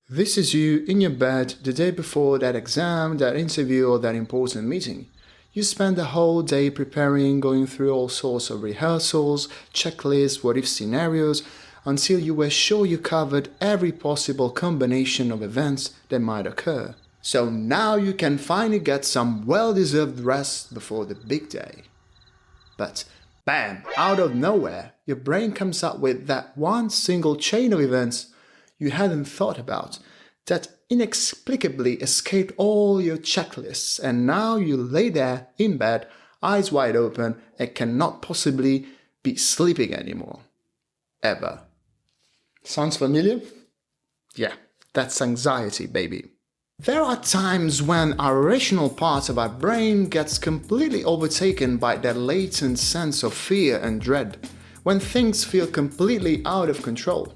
This is you in your bed the day before that exam, that interview, or that important meeting. You spend the whole day preparing, going through all sorts of rehearsals, checklists, what-if scenarios, until you were sure you covered every possible combination of events that might occur. So now you can finally get some well-deserved rest before the big day. But bam, out of nowhere, your brain comes up with that one single chain of events you hadn't thought about, that inexplicably escaped all your checklists, and now you lay there in bed, eyes wide open, and cannot possibly be sleeping anymore. Ever. Sounds familiar? Yeah, that's anxiety, baby. There are times when our rational part of our brain gets completely overtaken by that latent sense of fear and dread, when things feel completely out of control.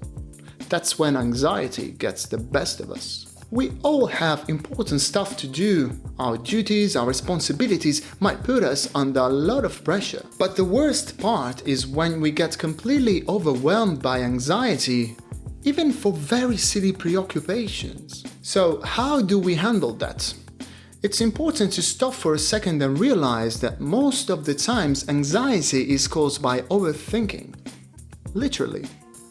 That's when anxiety gets the best of us. We all have important stuff to do. Our duties, our responsibilities might put us under a lot of pressure. But the worst part is when we get completely overwhelmed by anxiety, even for very silly preoccupations. So how do we handle that? It's important to stop for a second and realize that most of the times anxiety is caused by overthinking. Literally.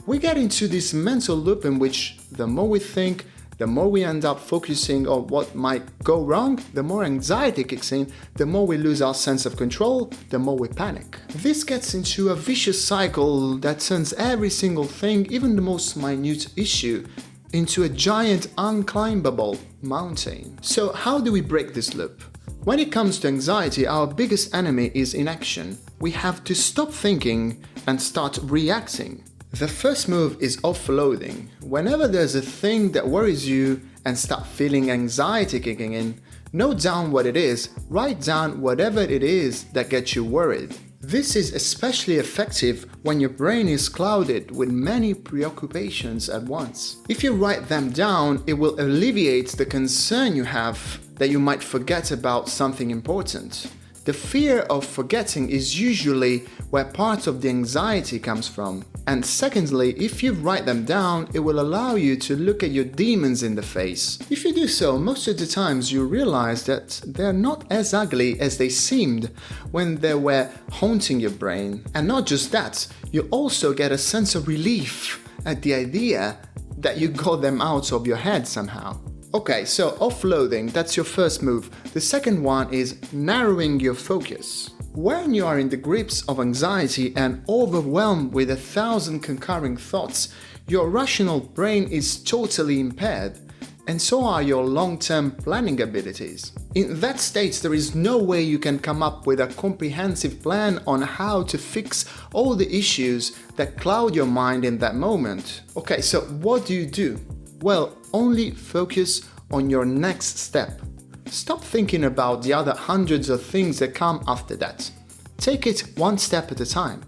We get into this mental loop in which the more we think, the more we end up focusing on what might go wrong, the more anxiety kicks in, the more we lose our sense of control, the more we panic. This gets into a vicious cycle that turns every single thing, even the most minute issue, into a giant unclimbable mountain. So how do we break this loop? When it comes to anxiety, our biggest enemy is inaction. We have to stop thinking and start reacting. The first move is offloading. Whenever there's a thing that worries you and start feeling anxiety kicking in, note down what it is, write down whatever it is that gets you worried. This is especially effective when your brain is clouded with many preoccupations at once. If you write them down, it will alleviate the concern you have that you might forget about something important. The fear of forgetting is usually where part of the anxiety comes from. And secondly, if you write them down, it will allow you to look at your demons in the face. If you do so, most of the times you realize that they're not as ugly as they seemed when they were haunting your brain. And not just that, you also get a sense of relief at the idea that you got them out of your head somehow. Okay, so offloading, that's your first move. The second one is narrowing your focus. When you are in the grips of anxiety and overwhelmed with 1,000 concurring thoughts, your rational brain is totally impaired, and so are your long-term planning abilities. In that state, there is no way you can come up with a comprehensive plan on how to fix all the issues that cloud your mind in that moment. Okay, so what do? Well, only focus on your next step. Stop thinking about the other hundreds of things that come after that. Take it one step at a time.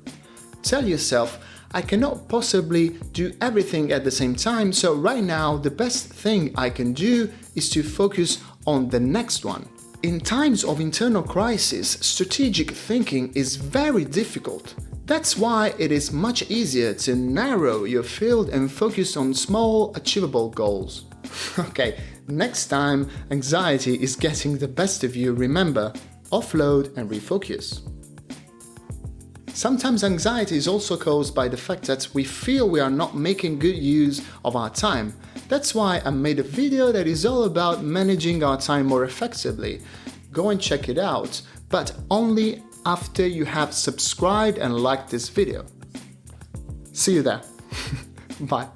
Tell yourself, I cannot possibly do everything at the same time, so right now the best thing I can do is to focus on the next one. In times of internal crisis, strategic thinking is very difficult. That's why it is much easier to narrow your field and focus on small, achievable goals. Okay, next time anxiety is getting the best of you, remember, offload and refocus. Sometimes anxiety is also caused by the fact that we feel we are not making good use of our time. That's why I made a video that is all about managing our time more effectively. Go and check it out, but only after you have subscribed and liked this video. See you there. Bye.